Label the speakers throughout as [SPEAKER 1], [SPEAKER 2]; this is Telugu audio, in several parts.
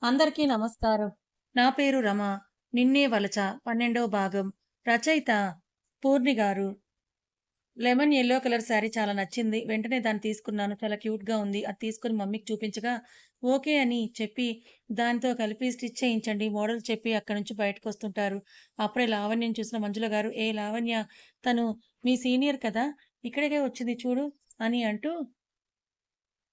[SPEAKER 1] అందరికీ నమస్కారం. నా పేరు రమ. 'నిన్నే వలచ' 12వ భాగం. రచయిత పూర్ణి గారు. లెమన్ యెల్లో కలర్ శారీ చాలా నచ్చింది. వెంటనే దాన్ని తీసుకున్నాను. చాలా క్యూట్‌గా ఉంది. అది తీసుకొని మమ్మీకి చూపించగా, ఓకే అని చెప్పి దానితో కలిపి స్టిచ్ చేయించండి మోడల్ చెప్పి అక్కడి నుంచి బయటకొస్తుంటారు. అప్పుడే లావణ్యని చూసిన మంజుల గారు, "ఏ లావణ్య, తను మీ సీనియర్ కదా! ఇక్కడికే వచ్చింది చూడు" అని అంటూ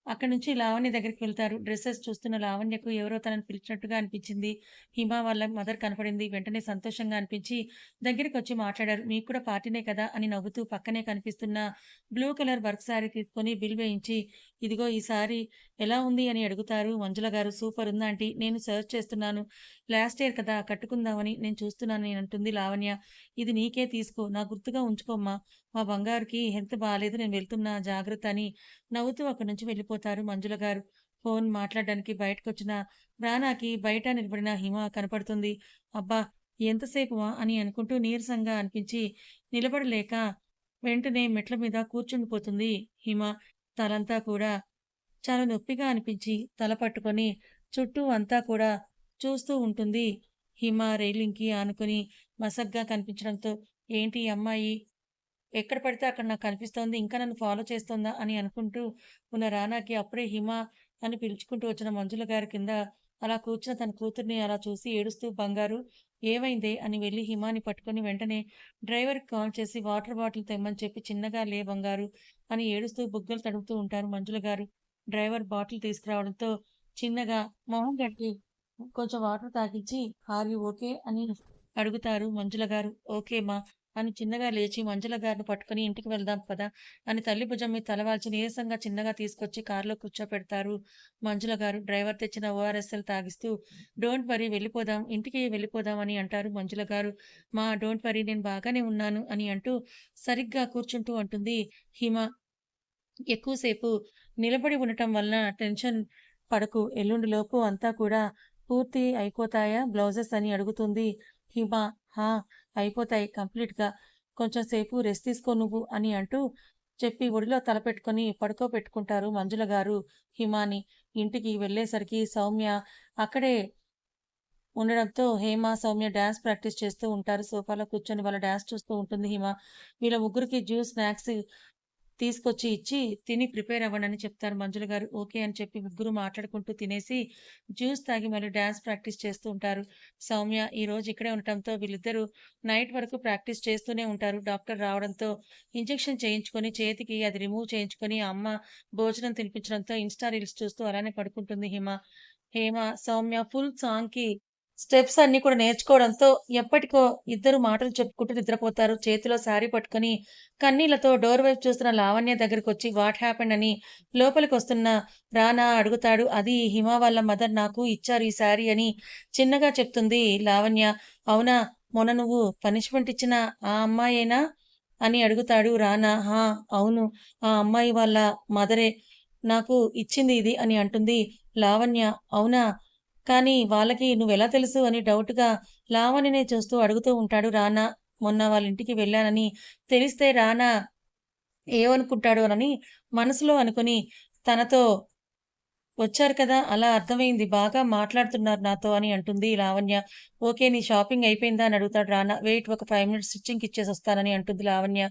[SPEAKER 1] అక్కడి నుంచి లావణ్య దగ్గరికి వెళ్తారు. డ్రెసెస్ చూస్తున్న లావణ్యకు ఎవరో తనని పిలిచినట్టుగా అనిపించింది. హిమ వాళ్ళ మదర్ కనపడింది. వెంటనే సంతోషంగా అనిపించి దగ్గరికొచ్చి మాట్లాడారు. "మీకు కూడా పార్టీనే కదా!" అని నవ్వుతూ పక్కనే కనిపిస్తున్న బ్లూ కలర్ వర్క్ శారీ తీసుకొని బిల్ వేయించి, "ఇదిగో ఈ సారీ ఎలా ఉంది?" అని అడుగుతారు. మంజుల గారు, "సూపర్ ఉంది ఆంటీ. నేను సెర్చ్ చేస్తున్నాను. లాస్ట్ ఇయర్ కదా కట్టుకుందామని నేను చూస్తున్నాను" అని అంటుంది లావణ్య. "ఇది నీకే తీసుకో. నా గుర్తుగా ఉంచుకోమ్మా. మా బంగారుకి హెల్త్ బాలేదు. నేను వెళ్తున్నా జాగ్రత్త" అని నవ్వుతూ అక్కడి నుంచి వెళ్ళిపోతారు మంజుల గారు. ఫోన్ మాట్లాడడానికి బయటకొచ్చిన రానాకి బయట నిలబడిన హిమ కనపడుతుంది. అబ్బా! ఎంతసేపువా అని అనుకుంటూ నీరసంగా అనిపించి నిలబడలేక వెంటనే మెట్ల మీద కూర్చుండిపోతుంది హిమ. తలంతా కూడా చాలా నొప్పిగా అనిపించి తల పట్టుకొని చుట్టూ అంతా కూడా చూస్తూ ఉంటుంది. హిమ రైలింగ్‌కి ఆనుకొని మసగ్గా కనిపించడంతో, "ఏంటి ఈ అమ్మాయి ఎక్కడ పడితే అక్కడ నాకు కనిపిస్తోంది. ఇంకా నన్ను ఫాలో చేస్తోందా?" అని అనుకుంటూ ఉన్న రానాకి అప్పుడే హిమ అని పిలుచుకుంటూ వచ్చిన మంజుల గారి కింద అలా కూర్చున్న తన కూతుర్ని అలా చూసి ఏడుస్తూ, "బంగారు ఏమైందే?" అని వెళ్లి హిమాని పట్టుకొని వెంటనే డ్రైవర్‌కి కాల్ చేసి వాటర్ బాటిల్ తెమ్మని చెప్పి చిన్నగా, "లే బంగారు" అని ఏడుస్తూ బుగ్గలు తడుముతూ ఉంటారు మంజుల గారు. డ్రైవర్ బాటిల్ తీసుకురావడంతో చిన్నగా మొహం కడిగి కొంచెం వాటర్ తాగిచ్చి, "ఆర్ యూ ఓకే?" అని అడుగుతారు మంజుల గారు. "ఓకే మా" అని చిన్నగా లేచి మంజుల గారిని పట్టుకొని ఇంటికి వెళ్దాం పద అని తల్లి భుజం మీద తలవాల్చి నీరసంగా చిన్నగా తీసుకొచ్చి కారులో కూర్చోపెడతారు మంజుల గారు. డ్రైవర్ తెచ్చిన ఓఆర్ఎస్ఎల్ తాగిస్తూ డోంట్ వరీ వెళ్ళిపోదాం, ఇంటికి వెళ్ళిపోదాం అని అంటారు మంజుల గారు. మా డోంట్ వరీ నేను బాగానే ఉన్నాను అని అంటూ సరిగ్గా కూర్చుంటూ అంటుంది హిమ. ఎక్కువసేపు నిలబడి ఉండటం వలన టెన్షన్ పడకు. ఎల్లుండిలోపు అంతా కూడా పూర్తి అయిపోతాయా బ్లౌజెస్ అని అడుగుతుంది హిమ. హా! అయిపోతాయి కంప్లీట్‌గా. కొంచెం సేపు రెస్ట్ తీసుకో నువ్వు అని అంటూ చెప్పి ఒడిలో తలపెట్టుకొని పడుకోబెట్టుకుంటారు మంజుల గారు హిమాని. ఇంటికి వెళ్ళేసరికి సౌమ్య అక్కడే ఉండడంతో హేమ, సౌమ్య డాన్స్ ప్రాక్టీస్ చేస్తూ ఉంటారు. సోఫాలో కూర్చొని వాళ్ళ డాన్స్ చూస్తూ ఉంటుంది హిమ. వీళ్ళ ముగ్గురికి జ్యూస్, స్నాక్స్ తీసుకొచ్చి ఇచ్చి, తిని ప్రిపేర్ అవ్వండని చెప్తారు మంజుల గారు. ఓకే అని చెప్పి ముగ్గురు మాట్లాడుకుంటూ తినేసి, జ్యూస్ తాగి మళ్ళీ డాన్స్ ప్రాక్టీస్ చేస్తూ ఉంటారు. సౌమ్య ఈరోజు ఇక్కడే ఉండటంతో వీళ్ళిద్దరూ నైట్ వరకు ప్రాక్టీస్ చేస్తూనే ఉంటారు. డాక్టర్ రావడంతో ఇంజెక్షన్ చేయించుకొని, చేతికి అది రిమూవ్ చేయించుకొని, అమ్మ భోజనం తినిపించడంతో ఇన్‌స్టా రీల్స్ చూస్తూ అలానే పడుకుంటుంది హిమ. హేమ, సౌమ్య ఫుల్ సాంగ్‌కి స్టెప్స్ అన్నీ కూడా నేర్చుకోవడంతో ఎప్పటికో ఇద్దరు మాటలు చెప్పుకుంటూ నిద్రపోతారు. చేతిలో శారీ పట్టుకొని కన్నీళ్లతో డోర్ వైపు చూస్తున్న లావణ్య దగ్గరకొచ్చి వాట్ హ్యాపెండ్ అని లోపలికొస్తున్న రానా అడుగుతాడు. అది హిమ వాళ్ళ మదర్ నాకు ఇచ్చారు ఈ శారీ అని చిన్నగా చెప్తుంది లావణ్య. అవునా? మొన్న నువ్వు పనిష్మెంట్ ఇచ్చిన ఆ అమ్మాయేనా? అని అడుగుతాడు రానా. ఆ! అవును. ఆ అమ్మాయి వాళ్ళ మదరే నాకు ఇచ్చింది ఇది అని అంటుంది లావణ్య. అవునా? కానీ వాళ్ళకి నువ్వెలా తెలుసు అని డౌట్‌గా లావణ్యనే చూస్తూ అడుగుతూ ఉంటాడు రానా. మొన్న వాళ్ళ ఇంటికి వెళ్ళానని తెలిస్తే రానా ఏమనుకుంటాడోనని మనసులో అనుకుని తనతో వచ్చారు కదా! అలా అర్థమైంది. బాగా మాట్లాడుతున్నారు నాతో అని అంటుంది లావణ్య. ఓకే. నీ షాపింగ్ అయిపోయిందా? అని అడుగుతాడు రానా. వెయిట్ ఒక 5 మినిట్స్ స్టిచ్చింగ్‌కి ఇచ్చేసొస్తానని అంటుంది లావణ్య.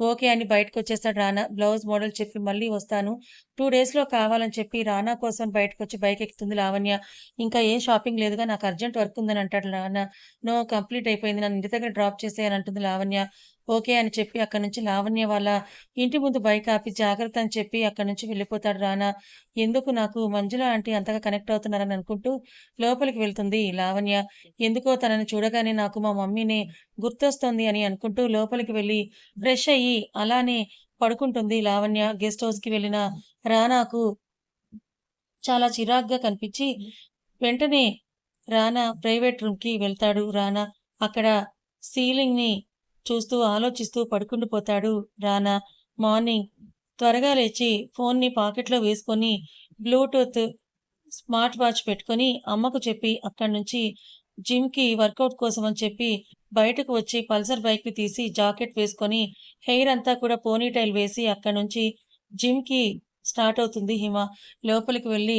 [SPEAKER 1] ఓకే అని బయటకొచ్చేస్తాడు రానా. బ్లౌజ్ మోడల్ చెప్పి మళ్ళీ వస్తాను. 2 డేస్‌లో కావాలని చెప్పి రానా కోసం బయటకొచ్చి బైక్ ఎక్కుతుంది లావణ్య. ఇంకా ఏం షాపింగ్ లేదుగా నాకు అర్జెంట్ వర్క్ ఉందని అంటాడు రానా. నో కంప్లీట్ అయిపోయింది. నన్ను ఇంటి దగ్గర డ్రాప్ చేసేయి అని అంటుంది లావణ్య. ఓకే అని చెప్పి అక్కడి నుంచి లావణ్య వాళ్ళ ఇంటి ముందు బైక్ ఆపి జాగ్రత్త అని చెప్పి అక్కడి నుంచి వెళ్ళిపోతాడు రానా. ఎందుకు నాకు మంజుల ఆంటీ అంతగా కనెక్ట్ అవుతున్నారని అనుకుంటూ లోపలికి వెళ్తుంది లావణ్య. ఎందుకో తనని చూడగానే నాకు మా మమ్మీనే గుర్తొస్తోంది అని అనుకుంటూ లోపలికి వెళ్లి ఫ్రెష్ అయ్యి అలానే పడుకుంటుంది లావణ్య. గెస్ట్ హౌస్‌కి వెళ్ళిన రానాకు చాలా చిరాకుగా కనిపించి వెంటనే రానా ప్రైవేట్ రూమ్‌కి వెళ్తాడు రానా. అక్కడ సీలింగ్‌ని చూస్తూ ఆలోచిస్తూ పడుకుండిపోతాడు రానా. మార్నింగ్ త్వరగా లేచి ఫోన్‌ని పాకెట్‌లో వేసుకొని బ్లూటూత్ స్మార్ట్ వాచ్ పెట్టుకొని అమ్మకు చెప్పి అక్కడి నుంచి జిమ్‌కి వర్కౌట్ కోసం అని చెప్పి బయటకు వచ్చి పల్సర్ బైక్‌ని తీసి జాకెట్ వేసుకొని హెయిర్ అంతా కూడా పోనీటైల్ వేసి అక్కడి నుంచి జిమ్‌కి స్టార్ట్ అవుతుంది హిమ. లోపలికి వెళ్లి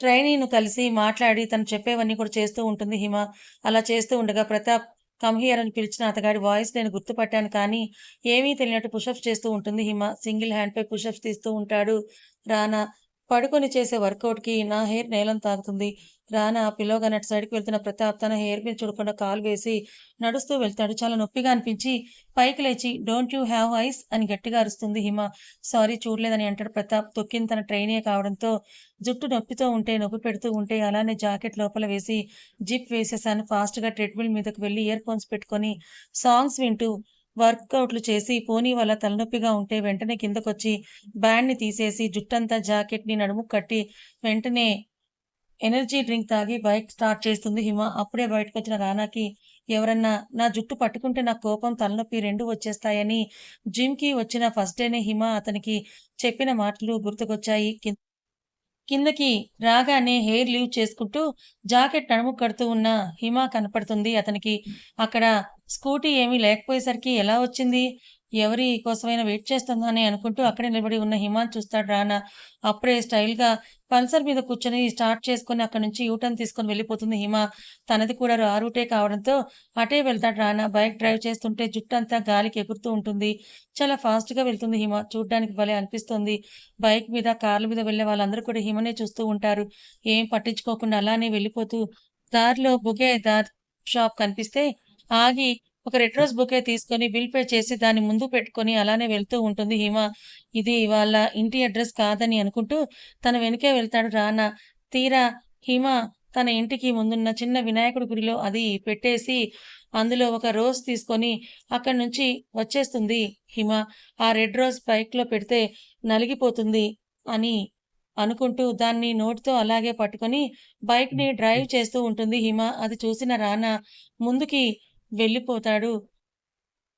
[SPEAKER 1] ట్రైనీను కలిసి మాట్లాడి తను చెప్పేవన్నీ కూడా చేస్తూ ఉంటుంది హిమ. అలా చేస్తూ ఉండగా ప్రతాప్ కమ్ హియర్ అని పిలిచిన అతగాడి వాయిస్ నేను గుర్తుపట్టాను కానీ, ఏమీ తెలియనట్టు పుషప్స్ చేస్తూ ఉంటుంది హిమ. సింగిల్ హ్యాండ్‌పై పుషప్స్ తీస్తూ ఉంటాడు రానా. పడుకొని చేసే వర్కౌట్‌కి నా హెయిర్ నేలను తాకుతుంది. రానా పిలవగానే అటు సైడ్‌కి వెళ్తున్న ప్రతాప్ తన హెయిర్ మీద చూడకుండా కాలు వేసి నడుస్తూ వెళ్తాడు. చాలా నొప్పిగా అనిపించి పైకి లేచి డోంట్ యూ హావ్ ఐస్ అని గట్టిగా అరుస్తుంది హిమ. సారీ చూడలేదని అంటాడు ప్రతాప్. తొక్కింది తన ట్రైనియే కావడంతో జుట్టు నొప్పితో ఉంటే, నొప్పి పెడుతూ ఉంటే అలానే జాకెట్ లోపల వేసి జిప్ వేసేసాను. ఫాస్ట్‌గా ట్రెడ్‌మిల్ మీదకి వెళ్లి ఇయర్ ఫోన్స్ పెట్టుకొని సాంగ్స్ వింటూ వర్కౌట్‌లు చేసి పోనీ వల్ల తలనొప్పిగా ఉంటే వెంటనే కిందకొచ్చి బ్యాండ్‌ని తీసేసి జుట్టంతా జాకెట్‌ని నడుముకి కట్టి వెంటనే ఎనర్జీ డ్రింక్ తాగి బైక్ స్టార్ట్ చేస్తుంది హిమ. అప్పుడే బయటకొచ్చిన రానాకి ఎవరన్నా నా జుట్టు పట్టుకుంటే నాకు కోపం, తలనొప్పి 2 వచ్చేస్తాయని జిమ్‌కి వచ్చిన ఫస్ట్ డేనే హిమ అతనికి చెప్పిన మాటలు గుర్తుకొచ్చాయి. కిందకి రాగానే హెయిర్ లీవ్ చేసుకుంటూ జాకెట్ నడుముకు కడుతూ ఉన్న హిమ కనపడుతుంది అతనికి. అక్కడ స్కూటీ ఏమీ లేకపోయేసరికి ఎలా వచ్చింది? ఎవరి కోసమైనా వెయిట్ చేస్తుందా అని అనుకుంటూ అక్కడే నిలబడి ఉన్న హిమాని చూస్తాడు రానా. అప్పుడే స్టైల్‌గా పల్సర్ మీద కూర్చొని స్టార్ట్ చేసుకొని అక్కడి నుంచి యూ టర్న్ తీసుకొని వెళ్ళిపోతుంది హిమ. తనది కూడా ఆ రూటే కావడంతో అటే వెళ్తాడు రానా. బైక్ డ్రైవ్ చేస్తుంటే జుట్టంతా గాలికి ఎగురుతూ ఉంటుంది. చాలా ఫాస్ట్‌గా వెళ్తుంది హిమ. చూడ్డానికి భలే అనిపిస్తుంది. బైక్ మీద, కార్ల మీద వెళ్ళే వాళ్ళందరూ కూడా హిమనే చూస్తూ ఉంటారు. ఏం పట్టించుకోకుండా అలానే వెళ్ళిపోతూ దారిలో దార్ షాప్ కనిపిస్తే ఆగి ఒక రెడ్ రోజ్ బొకే తీసుకొని బిల్ పే చేసి దాన్ని ముందు పెట్టుకొని అలానే వెళ్తూ ఉంటుంది హిమ. ఇది వాళ్ళ ఇంటి అడ్రెస్ కాదని అనుకుంటూ తన వెనకే వెళ్తాడు రానా. తీరా హిమ తన ఇంటికి ముందున్న చిన్న వినాయకుడి గుడిలో అది పెట్టేసి అందులో ఒక రోజ్ తీసుకొని అక్కడి నుంచి వచ్చేస్తుంది హిమ. ఆ రెడ్ రోజ్ బైక్‌లో పెడితే నలిగిపోతుంది అని అనుకుంటూ దాన్ని నోటితో అలాగే పట్టుకొని బైక్‌ని డ్రైవ్ చేస్తూ ఉంటుంది హిమ. అది చూసిన రానా ముందుకి వెళ్ళిపోతాడు.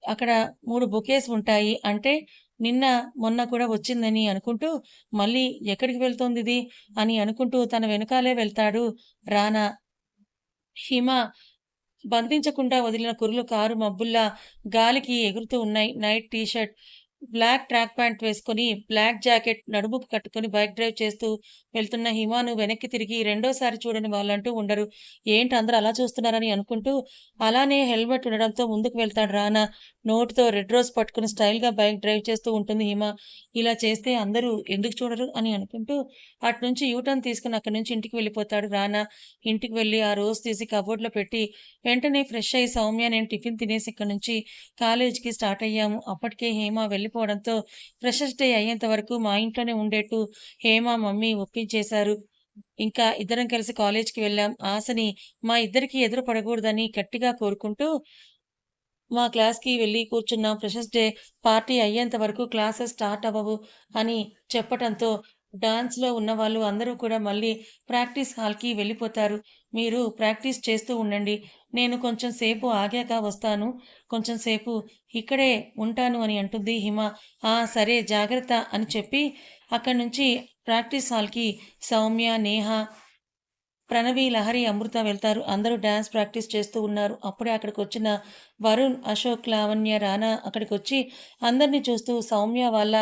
[SPEAKER 1] అక్కడ 3 బొకేస్ ఉంటాయి. అంటే నిన్న, మొన్న కూడా వచ్చిందని అనుకుంటూ మళ్ళీ ఎక్కడికి వెళ్తోందిది అని అనుకుంటూ తన వెనకాలే వెళ్తాడు రానా. హిమ బంధించకుండా వదిలిన కురులు కారు మబ్బుల్లా గాలికి ఎగురుతూ ఉన్నాయి. Night T shirt, black track pant వేసుకొని, బ్లాక్ జాకెట్ నడుముకు కట్టుకొని బైక్ డ్రైవ్ చేస్తూ వెళ్తున్న హిమాను వెనక్కి తిరిగి రెండోసారి చూడని వాళ్ళంటూ ఉండరు. ఏంటి అందరూ అలా చూస్తున్నారని అనుకుంటూ అలానే హెల్మెట్ ఉండడంతో ముందుకు వెళ్తాడు రానా. నోటితో రెడ్ రోజ్ పట్టుకొని స్టైల్‌గా బైక్ డ్రైవ్ చేస్తూ ఉంటుంది హిమ. ఇలా చేస్తే అందరూ ఎందుకు చూడరు అని అనుకుంటూ అటునుంచి యూ టర్న్ తీసుకొని అక్కడి నుంచి ఇంటికి వెళ్ళిపోతాడు రానా. ఇంటికి వెళ్లి ఆ రోజ్ తీసి కబోర్డ్‌లో పెట్టి వెంటనే ఫ్రెష్ అయ్యి సౌమ్య నేను టిఫిన్ తినేసి ఇక్కడి నుంచి కాలేజీకి స్టార్ట్ అయ్యాము. అప్పటికే హేమ వెళ్ళిపోవడంతో ఫ్రెషర్స్ డే అయ్యేంత వరకు మా ఇంట్లోనే ఉండేట్టు హేమ మమ్మీ ఒప్పించేశారు. ఇంకా ఇద్దరం కలిసి కాలేజీకి వెళ్ళాం. ఆశని మా ఇద్దరికీ ఎదురు పడకూడదని గట్టిగా కోరుకుంటూ మా క్లాస్‌కి వెళ్లి కూర్చున్నాం. ఫ్రెషర్స్ డే పార్టీ అయ్యేంత వరకు క్లాసెస్ స్టార్ట్ అవ్వవు అని చెప్పటంతో డాన్స్‌లో ఉన్నవాళ్ళు అందరూ కూడా మళ్ళీ ప్రాక్టీస్ హాల్‌కి వెళ్ళిపోతారు. మీరు ప్రాక్టీస్ చేస్తూ ఉండండి. నేను కొంచెం సేపు ఆగాక వస్తాను. కొంచెం సేపు ఇక్కడే ఉంటాను అని అంటుంది హిమ. ఆ! సరే జాగ్రత్త అని చెప్పి అక్కడి నుంచి ప్రాక్టీస్ హాల్‌కి సౌమ్య, నేహ, ప్రణవి, లహరి, అమృత వెళ్తారు. అందరూ డాన్స్ ప్రాక్టీస్ చేస్తూ ఉన్నారు. అప్పుడే అక్కడికొచ్చిన వరుణ్, అశోక్, లావణ్య, రానా అక్కడికొచ్చి అందరిని చూస్తూ సౌమ్య వాళ్ళ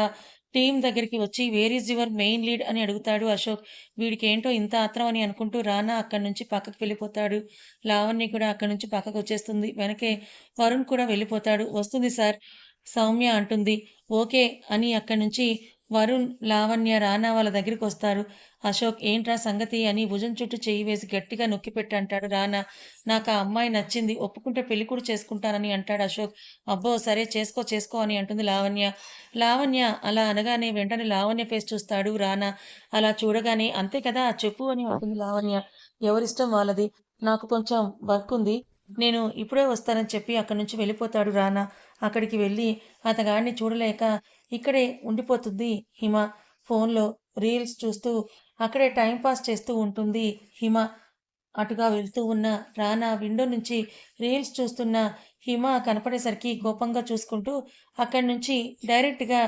[SPEAKER 1] టీమ్ దగ్గరికి వచ్చి where is your main lead అని అడుగుతాడు అశోక్. వీడికేంటో ఇంత ఆత్రం అని అనుకుంటూ రానా అక్కడి నుంచి పక్కకి వెళ్ళిపోతాడు. లావణ్య కూడా అక్కడి నుంచి పక్కకొచ్చేస్తుంది. వెనకే వరుణ్ కూడా వెళ్ళిపోతాడు. వస్తుంది సార్ సౌమ్య అంటుంది. ఓకే అని అక్కడి నుంచి వరుణ్, లావణ్య, రానా వాళ్ళ దగ్గరికొస్తారు. అశోక్ ఏంట్రా సంగతి అని భుజం చుట్టూ చెయ్యి వేసి గట్టిగా నొక్కిపెట్టి అంటాడు రానా. నాకా అమ్మాయి నచ్చింది. ఒప్పుకుంటే పెళ్లి కూడా చేసుకుంటానని అంటాడు అశోక్. అబ్బో! సరే చేసుకో చేసుకో అని అంటుంది లావణ్య. లావణ్య అలా అనగానే వెంటనే లావణ్య ఫేస్ చూస్తాడు రానా. అలా చూడగానే అంతే కదా చెప్పు అని అంటుంది లావణ్య. ఎవరిష్టం వాళ్ళది. నాకు కొంచెం వర్కుంది. నేను ఇప్పుడే వస్తానని చెప్పి అక్కడి నుంచి వెళ్ళిపోతాడు రానా. అక్కడికి వెళ్ళి అతగాడిని చూడలేక ఇక్కడే ఉండిపోతుంది హిమ. ఫోన్‌లో రీల్స్ చూస్తూ అక్కడే టైమ్ పాస్ చేస్తూ ఉంటుంది హిమ. అటుగా వెళ్తూ ఉన్న రానా విండో నుంచి రీల్స్ చూస్తున్న హిమ కనపడేసరికి కోపంగా చూసుకుంటూ అక్కడి నుంచి డైరెక్ట్‌గా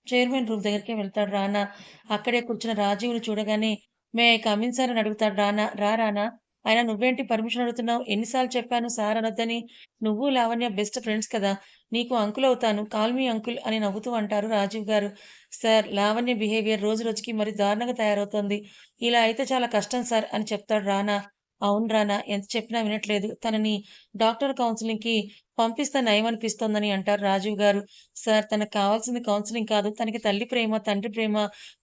[SPEAKER 1] చైర్మన్ రూమ్ దగ్గరికే వెళ్తాడు రానా. అక్కడే కూర్చున్న రాజీవ్‌ని చూడగానే may I come in sir అని అడుగుతాడు రానా. రా రానా అయినా నువ్వేంటి పర్మిషన్ అడుగుతున్నావు? ఎన్ని సార్లు చెప్పాను సార్ అనొద్దని. నువ్వు, లావణ్య బెస్ట్ ఫ్రెండ్స్ కదా! నీకు అంకుల్ అవుతాను. కాల్ మీ అంకుల్ అని నవ్వుతూ అంటారు రాజీవ్ గారు. సార్ లావణ్య బిహేవియర్ రోజు రోజుకి మరి దారుణంగా తయారవుతోంది. ఇలా అయితే చాలా కష్టం సార్ అని చెప్తాడు రానా. అవును రానా! ఎంత చెప్పినా వినట్లేదు. తనని డాక్టర్ కౌన్సెలింగ్‌కి పంపిస్తే నయమనిపిస్తోందని అంటారు రాజీవ్ గారు. సార్ తనకు కావాల్సింది కౌన్సెలింగ్ కాదు. తనకి తల్లి ప్రేమ, తండ్రి ప్రేమ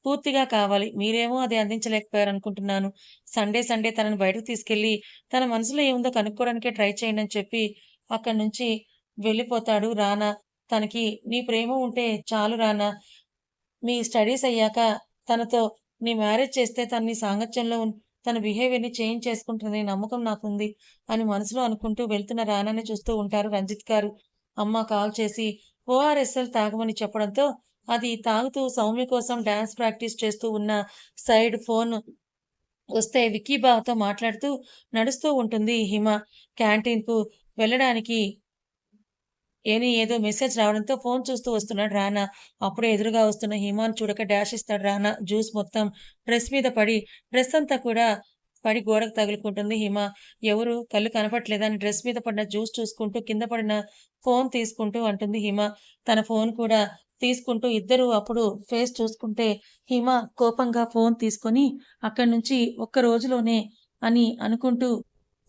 [SPEAKER 1] పూర్తిగా కావాలి. మీరేమో అది అందించలేకపోయారనుకుంటున్నాను. సండే తనని బయటకు తీసుకెళ్ళి, తన మనసులో ఏముందో కనుక్కోవడానికే ట్రై చేయండని చెప్పి, అక్కడి నుంచి వెళ్ళిపోతాడు రానా. తనకి నీ ప్రేమ ఉంటే చాలు రానా. మీ స్టడీస్ అయ్యాక తనతో నీ మ్యారేజ్ చేస్తే తను నీ సాంగత్యంలో తన బిహేవియర్‌ని చేంజ్ చేసుకుంటుందనే నమ్మకం నాకుంది అని మనసులో అనుకుంటూ వెళ్తున్న రానాని చూస్తూ ఉంటారు రంజిత్ గారు. అమ్మ కాల్ చేసి ఓఆర్ఎస్ఎల్ తాగమని చెప్పడంతో అది తాగుతూ సౌమ్య కోసం డాన్స్ ప్రాక్టీస్ చేస్తూ ఉన్న సైడ్ ఫోన్ వస్తే విక్కీ బావతో మాట్లాడుతూ నడుస్తూ ఉంటుంది హిమ. క్యాంటీన్‌కు వెళ్ళడానికి ఏదో మెసేజ్ రావడంతో ఫోన్ చూస్తూ వస్తున్నాడు రానా. అప్పుడే ఎదురుగా వస్తున్న హిమాని చూడక డాష్ ఇస్తాడు రానా. జ్యూస్ మొత్తం డ్రెస్ మీద పడి, డ్రెస్ అంతా కూడా పడి గోడకు తగులుకుంటుంది హిమ. ఎవరు కళ్ళు కనపట్లేదా అని డ్రెస్ మీద పడిన జ్యూస్ చూసుకుంటూ కింద పడిన ఫోన్ తీసుకుంటూ అంటుంది హిమ. తన ఫోన్ కూడా తీసుకుంటూ ఇద్దరూ అప్పుడు ఫేస్ చూసుకుంటే హిమ కోపంగా ఫోన్ తీసుకొని అక్కడి నుంచి ఒక్క రోజులోనే అని అనుకుంటూ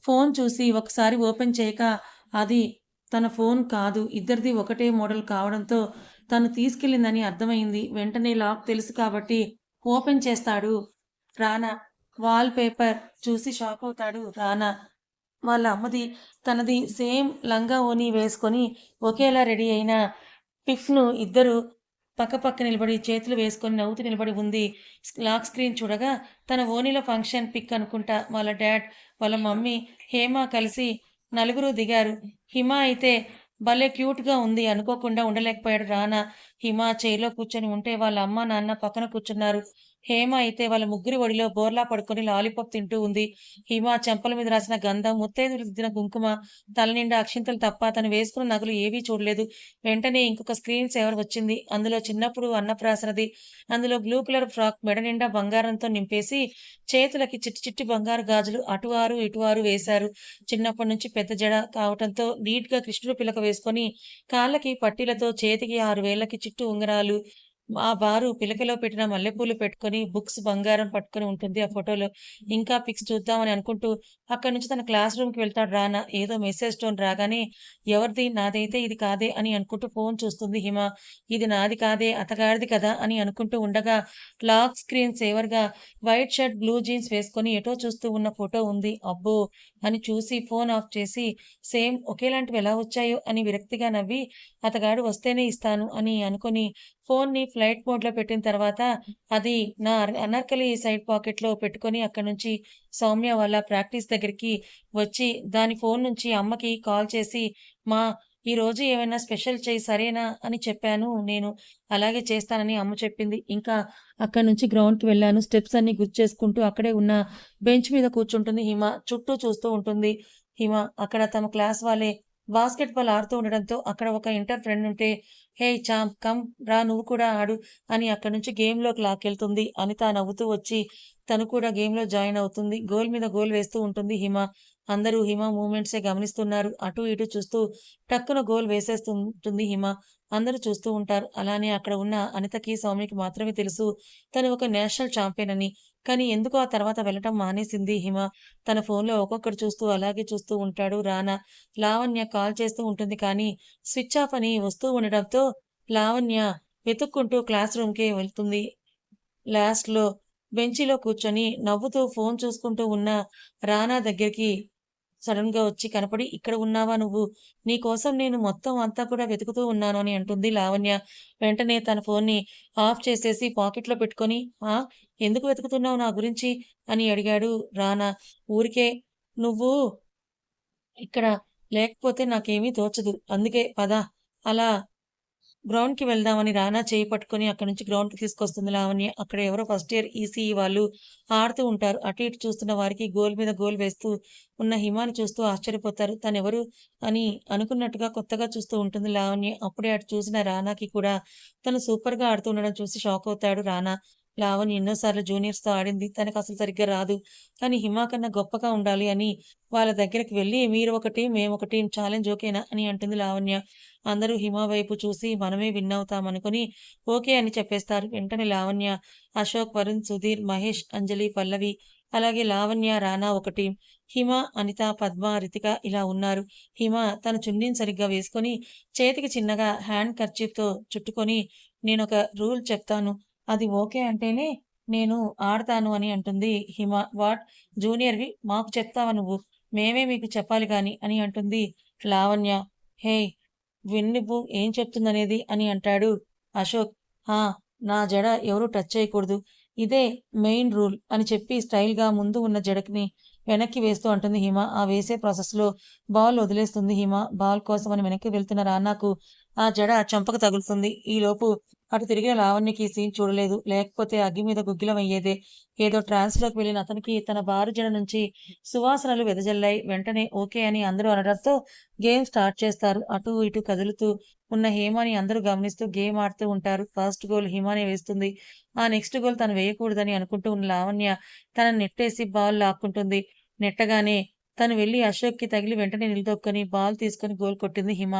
[SPEAKER 1] ఫోన్ చూసి ఒకసారి ఓపెన్ చేయక అది తన ఫోన్ కాదు. ఇద్దరిది ఒకటే మోడల్ కావడంతో తను తీసుకెళ్ళిందని అర్థమైంది. వెంటనే లాక్ తెలుసు కాబట్టి ఓపెన్ చేస్తాడు రానా. వాల్ పేపర్ చూసి షాకవుతాడు రానా. వాళ్ళ అమ్మది, తనది సేమ్ లంగా ఓణి వేసుకొని ఒకేలా రెడీ అయిన పిక్‌ను ఇద్దరు పక్కపక్క నిలబడి చేతులు వేసుకొని నవ్వుతూ నిలబడి ఉంది. లాక్ స్క్రీన్ చూడగా తన ఓణీలో ఫంక్షన్ పిక్ అనుకుంటా. వాళ్ళ డ్యాడ్, వాళ్ళ మమ్మీ, హేమ కలిసి నలుగురు దిగారు. హిమ అయితే భలే క్యూట్‌గా ఉంది. అనుకోకుండా ఉండలేకపోయాడు రానా. హిమ చైర్‌లో కూర్చొని ఉంటే వాళ్ళ అమ్మ, నాన్న పక్కన కూర్చున్నారు. హేమ అయితే వాళ్ళ ముగ్గురి ఒడిలో బోర్లా పడుకొని లాలీపాప్ తింటూ ఉంది. హిమ చెంపల మీద రాసిన గంధం, ముత్తైదువులు దిద్దిన కుంకుమ, తలనిండా అక్షింతలు తప్ప తను వేసుకున్న నగలు ఏవీ చూడలేదు. వెంటనే ఇంకొక స్క్రీన్ సేవర్ వచ్చింది. అందులో చిన్నప్పుడు అన్నప్రాసనది. అందులో బ్లూ కలర్ ఫ్రాక్ మెడ నిండా బంగారంతో నింపేసి, చేతులకి చిట్టి చిట్టి బంగారు గాజులు అటువారు, ఇటువారు వేశారు. చిన్నప్పటి నుంచి పెద్ద జడ కావటంతో నీట్‌గా కృష్ణుడి పిలక వేసుకొని, కాళ్ళకి పట్టీలతో, చేతికి 6 వేళ్ళకి చిట్టు ఉంగరాలు, ఆ బారు పిలకలో పెట్టిన మల్లెపూలు పెట్టుకొని, బుక్స్ బంగారం పట్టుకొని ఉంటుంది ఆ ఫోటోలో. ఇంకా పిక్స్ చూద్దామని అనుకుంటూ అక్కడి నుంచి తన క్లాస్ రూమ్‌కి వెళ్తాడు రానా. ఏదో మెసేజ్ టోన్ రాగానే ఎవరిది? నాదైతే ఇది కాదే అని అనుకుంటూ ఫోన్ చూస్తుంది హిమ. ఇది నాది కాదే అతగాడిది కదా అని అనుకుంటూ ఉండగా లాక్ స్క్రీన్ సేవర్‌గా వైట్ షర్ట్, బ్లూ జీన్స్ వేసుకొని ఎటో చూస్తూ ఉన్న ఫోటో ఉంది. అబ్బో! అని చూసి ఫోన్ ఆఫ్ చేసి సేమ్ ఒకేలాంటివి ఎలా వచ్చాయో అని విరక్తిగా నవ్వి అతగాడు వస్తేనే ఇస్తాను అని అనుకోని ఫోన్‌ని ఫ్లైట్ మోడ్‌లో పెట్టిన తర్వాత అది నా అనార్కలి సైడ్ పాకెట్‌లో పెట్టుకొని అక్కడి నుంచి సౌమ్య వాళ్ళ ప్రాక్టీస్ దగ్గరికి వచ్చి దాని ఫోన్ నుంచి అమ్మకి కాల్ చేసి, "మా ఈరోజు ఏమైనా స్పెషల్ చెయ్యి సరేనా?" అని చెప్పాను నేను. అలాగే చేస్తానని అమ్మ చెప్పింది. ఇంకా అక్కడి నుంచి గ్రౌండ్‌కి వెళ్ళాను. స్టెప్స్ అన్నీ గుర్తుచేసుకుంటూ అక్కడే ఉన్న బెంచ్ మీద కూర్చుంటుంది హిమ. చుట్టూ చూస్తూ ఉంటుంది హిమ. అక్కడ తమ క్లాస్ వాళ్ళే బాస్కెట్ బాల్ ఆడుతూ ఉండడంతో అక్కడ ఒక ఇంటర్ ఫ్రెండ్ ఉంటే, "హేయ్ చాంప్ కమ్ రా నువ్వు కూడా ఆడు" అని అక్కడి నుంచి గేమ్‌లోకి లాక్కెళ్తుంది. అనిత నవ్వుతూ వచ్చి తను కూడా గేమ్‌లో జాయిన్ అవుతుంది. గోల్ మీద గోల్ వేస్తూ ఉంటుంది హిమ. అందరూ హిమ మూవ్‌మెంట్సే గమనిస్తున్నారు. అటు ఇటు చూస్తూ టక్కున గోల్ వేసేస్తుంటుంది హిమ. అందరూ చూస్తూ ఉంటారు. అలానే అక్కడ ఉన్న అనితకి, సౌమ్యకి మాత్రమే తెలుసు తను ఒక నేషనల్ చాంపియన్ అని. కానీ ఎందుకో ఆ తర్వాత వెళ్ళటం మానేసింది హిమ. తన ఫోన్‌లో ఒక్కొక్కటి చూస్తూ అలాగే చూస్తూ ఉంటాడు రానా. లావణ్య కాల్ చేస్తూ ఉంటుంది కానీ స్విచ్ ఆఫ్ అని వస్తూ ఉండడంతో లావణ్య వెతుక్కుంటూ క్లాస్ రూమ్‌కే వెళ్తుంది. లాస్ట్‌లో బెంచిలో కూర్చొని నవ్వుతూ ఫోన్ చూసుకుంటూ ఉన్న రానా దగ్గరికి సడెన్‌గా వచ్చి కనపడి, "ఇక్కడ ఉన్నావా నువ్వు? నీ కోసం నేను మొత్తం అంతా కూడా వెతుకుతూ ఉన్నాను" అని అంటుంది లావణ్య. వెంటనే తన ఫోన్‌ని ఆఫ్ చేసేసి పాకెట్‌లో పెట్టుకొని, "ఆ! ఎందుకు వెతుకుతున్నావు నా గురించి?" అని అడిగాడు రానా. "ఊరికే నువ్వు ఇక్కడ లేకపోతే నాకేమీ తోచదు. అందుకే పద అలా గ్రౌండ్‌కి వెళ్దామని రానా చెయ్యి పట్టుకొని అక్కడి నుంచి గ్రౌండ్‌కి తీసుకొస్తుంది లావణ్య. అక్కడ ఎవరో ఫస్ట్ ఇయర్ ఈసీఈ వాళ్ళు ఆడుతూ ఉంటారు. అటు ఇటు చూస్తున్న వారికి గోల్ మీద గోల్ వేస్తూ ఉన్న హిమాని చూస్తూ ఆశ్చర్యపోతారు. తనెవరు అని అనుకున్నట్టుగా కొత్తగా చూస్తూ ఉంటుంది లావణ్య. అప్పుడే అటు చూసిన రానాకి కూడా తను సూపర్‌గా ఆడుతూ ఉండడం చూసి షాక్ అవుతాడు రానా. లావణ్య ఎన్నో సార్లు జూనియర్స్‌తో ఆడింది. తనకసలు సరిగ్గా రాదు. కానీ హిమ కన్నా గొప్పగా ఉండాలి అని వాళ్ళ దగ్గరికి వెళ్లి మీరు ఒక టీమ్, మేమొక టీమ్ ఛాలెంజ్ ఓకేనా అని అంటుంది లావణ్య. అందరూ హిమ వైపు చూసి మనమే విన్ అవుతామనుకుని ఓకే అని చెప్పేస్తారు. వెంటనే లావణ్య, అశోక్, వరుణ్, సుధీర్, మహేష్, అంజలి, పల్లవి అలాగే లావణ్య, రానా ఒక టీమ్. హిమ, అనిత, పద్మ, రితిక ఇలా ఉన్నారు. హిమ తన చున్నీని సరిగ్గా వేసుకొని చేతికి చిన్నగా హ్యాండ్ కర్చీఫ్‌తో చుట్టుకొని నేనొక రూల్ చెప్తాను. అది ఓకే అంటేనే నేను ఆడతాను అని అంటుంది హిమ. వాట్? జూనియర్‌వి మాకు చెప్తావా నువ్వు? మేమే మీకు చెప్పాలి గాని అని అంటుంది లావణ్య. హేయ్! విన్నివ్వు ఏం చెప్తుందనేది అని అంటాడు అశోక్. ఆ! నా జడ ఎవరు టచ్ చేయకూడదు. ఇదే మెయిన్ రూల్ అని చెప్పి స్టైల్‌గా ముందు ఉన్న జడకిని వెనక్కి వేస్తూ అంటుంది హిమ. ఆ వేసే ప్రాసెస్‌లో బాల్ వదిలేస్తుంది హిమ. బాల్ కోసమని వెనక్కి వెళ్తున్న రానాకు ఆ జడ చెంపకు తగులుతుంది. ఈలోపు అటు తిరిగిన లావణ్యకి ఈ సీన్ చూడలేదు. లేకపోతే అగ్గి మీద గుగ్గిలమయ్యేదే. ఏదో ట్రాన్స్‌లోకి వెళ్ళిన అతనికి తన బారు జడ నుంచి సువాసనలు వెదజల్లాయి. వెంటనే ఓకే అని అందరూ అనడంతో గేమ్ స్టార్ట్ చేస్తారు. అటూ ఇటూ కదులుతూ ఉన్న హేమని అందరూ గమనిస్తూ గేమ్ ఆడుతూ ఉంటారు. ఫస్ట్ గోల్ హిమానే వేస్తుంది. ఆ నెక్స్ట్ గోల్ తను వేయకూడదని అనుకుంటూ ఉన్న లావణ్య తనని నెట్టేసి బాల్ లాక్కుంటుంది. నెట్టగానే తను వెళ్లి అశోక్‌కి తగిలి వెంటనే నిలదొక్కుని బాల్ తీసుకొని గోల్ కొట్టింది హిమ.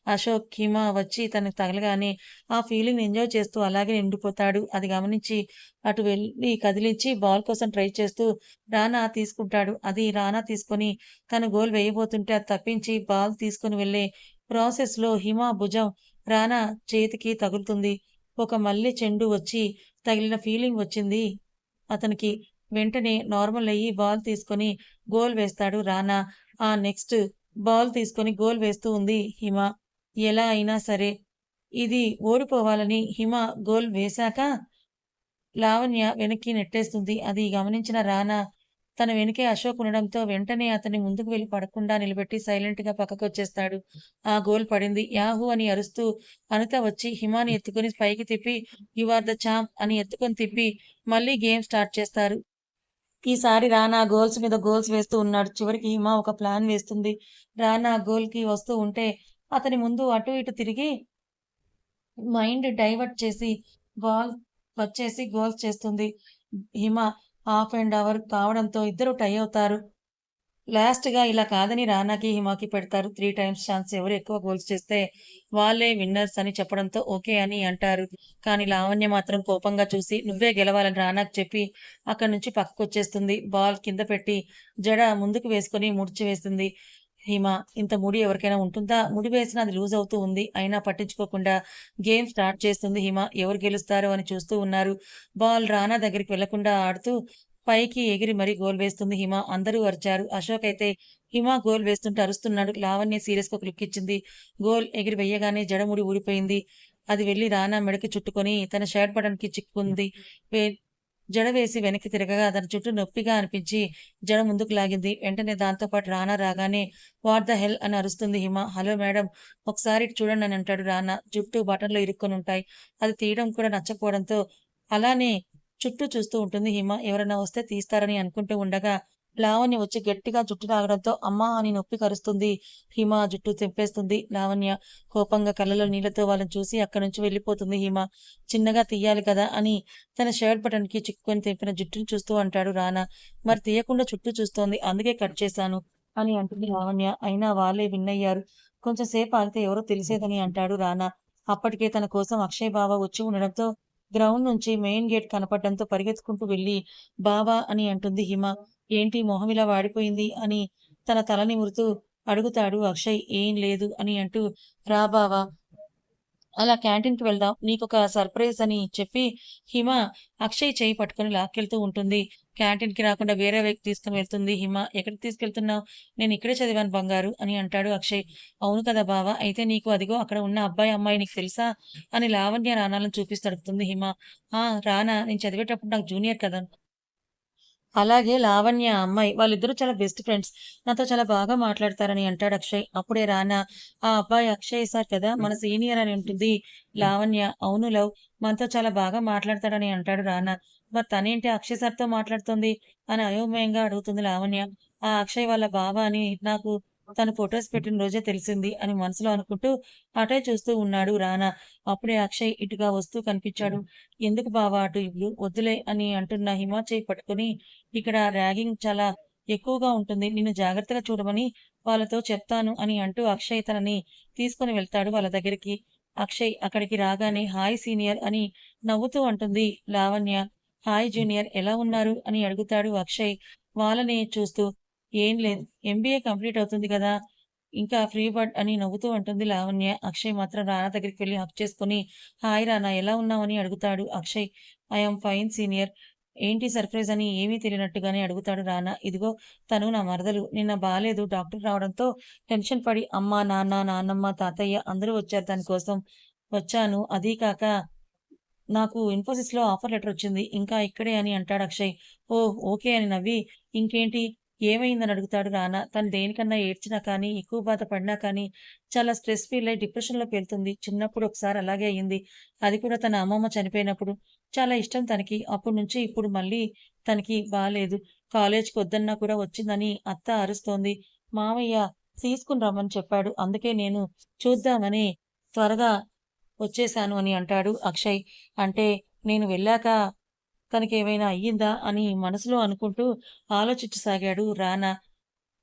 [SPEAKER 1] అశోక్, హిమ వచ్చి తనకు తగలగానే ఆ ఫీలింగ్‌ని ఎంజాయ్ చేస్తూ అలాగే ఉండిపోతాడు. అది గమనించి అటు వెళ్లి కదిలించి బాల్ కోసం ట్రై చేస్తూ రానా తీసుకుంటాడు. అది రానా తీసుకొని తను గోల్ వేయబోతుంటే అది తప్పించి బాల్ తీసుకొని వెళ్ళే ప్రాసెస్‌లో హిమ భుజం రానా చేతికి తగులుతుంది. ఒక మల్లె చెండు వచ్చి తగిలిన ఫీలింగ్ వచ్చింది అతనికి. వెంటనే నార్మల్ అయ్యి బాల్ తీసుకొని గోల్ వేస్తాడు రానా. ఆ నెక్స్ట్ బాల్ తీసుకొని గోల్ వేస్తూ ఉంది హిమ. ఎలా అయినా సరే ఇది ఓడిపోవాలని హిమ గోల్ వేశాక లావణ్య వెనక్కి నెట్టేస్తుంది. అది గమనించిన రానా తన వెనకే అశోక్ ఉండడంతో వెంటనే అతన్ని ముందుకు వెళ్లి పడకుండా నిలబెట్టి సైలెంట్‌గా పక్కకొచ్చేస్తాడు. ఆ గోల్ పడింది. యాహూ! అని అరుస్తూ అనిత వచ్చి హిమాని ఎత్తుకొని పైకి తిప్పి యూ ఆర్ ద చాంప్ అని ఎత్తుకొని తిప్పి మళ్ళీ గేమ్ స్టార్ట్ చేస్తారు. ఈసారి రానా గోల్స్ మీద గోల్స్ వేస్తూ ఉన్నాడు. చివరికి హిమ ఒక ప్లాన్ వేస్తుంది. రానా గోల్‌కి వస్తూ ఉంటే అతని ముందు అటు ఇటు తిరిగి మైండ్ డైవర్ట్ చేసి బాల్ వచ్చేసి గోల్స్ చేస్తుంది. హిమ హాఫ్ అండ్ అవర్ కావడంతో ఇద్దరు టై అవుతారు. లాస్ట్‌గా ఇలా కాదని రానాకి, హిమకి పెడతారు. 3 టైమ్స్ ఛాన్స్ ఎవరు ఎక్కువ గోల్స్ చేస్తే వాళ్ళే విన్నర్స్ అని చెప్పడంతో ఓకే అని అంటారు. కానీ లావణ్య మాత్రం కోపంగా చూసి నువ్వే గెలవాలని రానాకి చెప్పి అక్కడి నుంచి పక్కకొచ్చేస్తుంది. బాల్ కింద పెట్టి జడ ముందుకు వేసుకొని ముడిచి వేస్తుంది. హిమ ఇంత ముడి ఎవరికైనా ఉంటుందా? ముడి వేసినా అది లూజ్ అవుతూ ఉంది. అయినా పట్టించుకోకుండా గేమ్ స్టార్ట్ చేస్తుంది హిమ. ఎవరు గెలుస్తారో అని చూస్తూ ఉన్నారు. బాల్ రానా దగ్గరికి వెళ్లకుండా ఆడుతూ పైకి ఎగిరి మరీ గోల్ వేస్తుంది హిమ. అందరూ అరిచారు. అశోక్ అయితే హిమ గోల్ వేస్తుంటే అరుస్తున్నాడు. లావణ్య సీరియస్‌గా ఒక లుక్ ఇచ్చింది. గోల్ ఎగిరి వెయ్యగానే జడముడి ఊడిపోయింది. అది వెళ్లి రానా మెడకి చుట్టుకొని తన షర్ట్ బటన్‌కి చిక్కుకుంది. వే జడ వేసి వెనక్కి తిరగగా దాని చుట్టూ నొప్పిగా అనిపించి జడ ముందుకు లాగింది. వెంటనే దాంతో పాటు రానా రాగానే వాట్ ద హెల్ అని అరుస్తుంది హిమ. హలో మేడమ్ ఒకసారి ఇటు చూడండి అని అంటాడు రానా. జుట్టు బటన్‌లో ఇరుక్కొనుంటాయి. అది తీయడం కూడా నచ్చకపోవడంతో అలానే చుట్టూ చూస్తూ ఉంటుంది హిమ. ఎవరైనా వస్తే తీస్తారని అనుకుంటూ ఉండగా లావణ్య వచ్చి గట్టిగా జుట్టు లాగడంతో అమ్మా అని నొప్పి కరుస్తుంది. హిమ జుట్టు తెంపేస్తుంది లావణ్య. కోపంగా కళ్ళలో నీళ్లతో వాళ్ళని చూసి అక్కడి నుంచి వెళ్ళిపోతుంది హిమ. చిన్నగా తీయాలి కదా అని తన షర్ట్ బటన్‌కి చిక్కుకొని తెంపిన జుట్టుని చూస్తూ అంటాడు రానా. మరి తీయకుండా చుట్టూ చూస్తోంది. అందుకే కట్ చేశాను అని అంటుంది లావణ్య. అయినా వాళ్ళే విన్ అయ్యారు. కొంచెం సేపు ఆగితే ఎవరో తెలిసేదని అంటాడు రానా. అప్పటికే తన కోసం అక్షయ్ బావ వచ్చి ఉండడంతో గ్రౌండ్ నుంచి మెయిన్ గేట్ కనపడడంతో పరిగెత్తుకుంటూ వెళ్లి బావా అని అంటుంది హిమ. ఏంటి మొహం ఇలా వాడిపోయింది అని తన తల నిమురుతూ అడుగుతాడు అక్షయ్. ఏం లేదు అని అంటూ రా బావా అలా క్యాంటీన్‌కి వెళ్దాం. నీకొక సర్ప్రైజ్ అని చెప్పి హిమ అక్షయ్ చెయ్యి పట్టుకొని లాక్కెళ్తూ ఉంటుంది. క్యాంటీన్‌కి రాకుండా వేరే వైపు తీసుకొని వెళ్తుంది హిమ. ఎక్కడికి తీసుకెళ్తున్నావు? నేనిక్కడే చదివాను బంగారు అని అంటాడు అక్షయ్. అవును కదా బావ! అయితే నీకు అదిగో అక్కడ ఉన్న అబ్బాయి, అమ్మాయి నీకు తెలుసా? అని లావణ్య రానాలను చూపిస్తూ అడుగుతుంది హిమ. ఆ! రానా నేను చదివేటప్పుడు నాకు జూనియర్ కదా! అలాగే లావణ్య ఆ అమ్మాయి. వాళ్ళిద్దరూ చాలా బెస్ట్ ఫ్రెండ్స్. నాతో చాలా బాగా మాట్లాడతారని అంటాడు అక్షయ్. అప్పుడే రానా, ఆ అబ్బాయి అక్షయ్ సార్ కదా! మన సీనియర్ అని అంటుంది లావణ్య. అవును లవ్. మనతో చాలా బాగా మాట్లాడతాడని అంటాడు రానా. మరి తనేంటి అక్షయ్ సార్‌తో మాట్లాడుతోంది? అని అయోమయంగా అడుగుతుంది లావణ్య. ఆ అక్షయ్ వాళ్ళ బావ అని నాకు తను ఫోటోస్ పెట్టిన రోజే తెలిసింది అని మనసులో అనుకుంటూ అటే చూస్తూ ఉన్నాడు రానా. అప్పుడే అక్షయ్ ఇటుగా వస్తూ కనిపించాడు. "ఎందుకు బావ అటు ఇవ్వు, వద్దులే" అని అంటున్న హిమ చెయ్యి పట్టుకొని, "ఇక్కడ ర్యాగింగ్ చాలా ఎక్కువగా ఉంటుంది. నిన్ను జాగ్రత్తగా చూడమని వాళ్ళతో చెప్తాను" అని అంటూ అక్షయ్ తనని తీసుకొని వెళ్తాడు వాళ్ళ దగ్గరికి. అక్షయ్ అక్కడికి రాగానే "హాయ్ సీనియర్" అని నవ్వుతూ అంటుంది లావణ్య. "హాయ్ జూనియర్ ఎలా ఉన్నారు?" అని అడుగుతాడు అక్షయ్ వాళ్ళనే చూస్తూ. "ఏం లేదు. ఎంబీఏ కంప్లీట్ అవుతుంది కదా! ఇంకా ఫ్రీ బర్డ్" అని నవ్వుతూ అంటుంది లావణ్య. అక్షయ్ మాత్రం రానా దగ్గరికి వెళ్లి హగ్ చేసుకొని, "హాయ్ రానా ఎలా ఉన్నావు?" అని అడుగుతాడు Akshay. "I am fine senior." ఏంటి సర్ప్రైజ్ అని ఏమీ తెలియనట్టుగానే అడుగుతాడు రానా. "ఇదిగో తను నా మరదలు. నిన్న బాలేదు డాక్టర్ రావడంతో టెన్షన్ పడి అమ్మ, నాన్న, నాన్నమ్మ, తాతయ్య అందరూ వచ్చారు దాని కోసం వచ్చాను. అదీ కాక నాకు ఇన్ఫోసిస్‌లో ఆఫర్ లెటర్ వచ్చింది. ఇంకా ఇక్కడే" అని అంటాడు అక్షయ్. "ఓహ్! ఓకే" అని నవ్వి, "ఇంకేంటి? ఏమైందని?" అడుగుతాడు రానా. తను దేనికన్నా ఏడ్చినా కానీ, ఎక్కువ బాధపడినా కానీ, చాలా స్ట్రెస్ ఫీల్ అయ్యి డిప్రెషన్‌లోకెళ్తుంది. చిన్నప్పుడు ఒకసారి అలాగే అయింది. అది కూడా తన అమ్మమ్మ చనిపోయినప్పుడు. చాలా ఇష్టం తనకి. అప్పటి నుంచి ఇప్పుడు మళ్ళీ తనకి బాలేదు. కాలేజ్‌కి వద్దన్నా కూడా వచ్చిందని అత్త అరుస్తోంది. మావయ్య తీసుకొని రమ్మని చెప్పాడు. అందుకే నేను చూద్దామని త్వరగా వచ్చేశాను అని అంటాడు అక్షయ్. అంటే నేను వెళ్ళాక తనకేమైనా అయ్యిందా అని మనసులో అనుకుంటూ ఆలోచించసాగాడు రానా.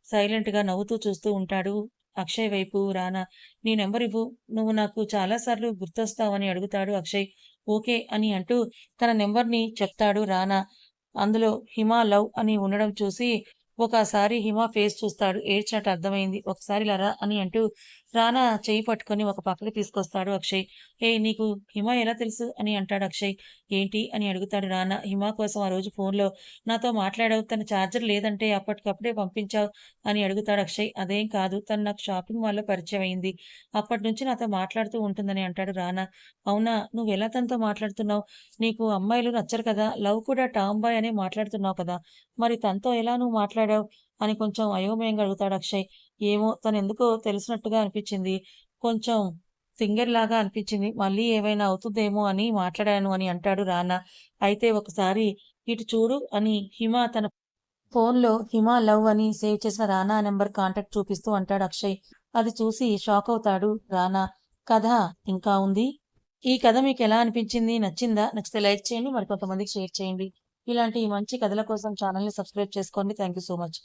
[SPEAKER 1] సైలెంట్‌గా నవ్వుతూ చూస్తూ ఉంటాడు అక్షయ్ వైపు రానా. "నీ నంబరివ్వు. నువ్వు నాకు చాలా సార్లు గుర్తొస్తావని" అడుగుతాడు అక్షయ్. "ఓకే" అని అంటూ తన నంబర్‌ని చెప్తాడు రానా. అందులో హిమ లవ్ అని ఉండడం చూసి ఒకసారి హిమ ఫేస్ చూస్తాడు. ఏడ్చినట్టు అర్థమైంది. "ఒకసారి ఇలా రా" అని అంటూ రానా చెయ్యి పట్టుకొని ఒక పక్కకి తీసుకొస్తాడు అక్షయ్. "ఏయ్! నీకు హిమ ఎలా తెలుసు?" అని అంటాడు అక్షయ్. "ఏంటి?" అని అడుగుతాడు రానా. "హిమ కోసం ఆ రోజు ఫోన్‌లో నాతో మాట్లాడావు. తన చార్జర్ లేదంటే అప్పటికప్పుడే పంపించావు" అని అడుగుతాడు అక్షయ్. "అదేం కాదు. తను నాకు షాపింగ్ మాల్‌లో పరిచయం అయింది. అప్పటినుంచి నాతో మాట్లాడుతూ ఉంటుందని" అంటాడు రానా. "అవునా? నువ్వెలా తనతో మాట్లాడుతున్నావు? నీకు అమ్మాయిలు నచ్చరు కదా! లవ్ కూడా టామ్ బాయ్ అనే మాట్లాడుతున్నావు కదా! మరి తనతో ఎలా నువ్వు మాట్లాడావు?" అని కొంచెం అయోమయంగా అడుగుతాడు అక్షయ్. "ఏమో తనెందుకో తెలిసినట్టుగా అనిపించింది. కొంచెం సింగర్‌లాగా అనిపించింది. మళ్ళీ ఏమైనా అవుతుందేమో అని మాట్లాడాను" అని అంటాడు రానా. "అయితే ఒకసారి ఇటు చూడు" అని హిమ తన ఫోన్‌లో హిమ లవ్ అని సేవ్ చేసిన రానా నంబర్ కాంటాక్ట్ చూపిస్తూ అంటాడు అక్షయ్. అది చూసి షాకవుతాడు రానా. కథ ఇంకా ఉంది. ఈ కథ మీకెలా అనిపించింది? నచ్చిందా? నచ్చితే లైక్ చేయండి. మరికొంతమందికి షేర్ చేయండి. ఇలాంటి మంచి కథల కోసం ఛానెల్‌ని సబ్స్క్రైబ్ చేసుకోండి. Thank you so much.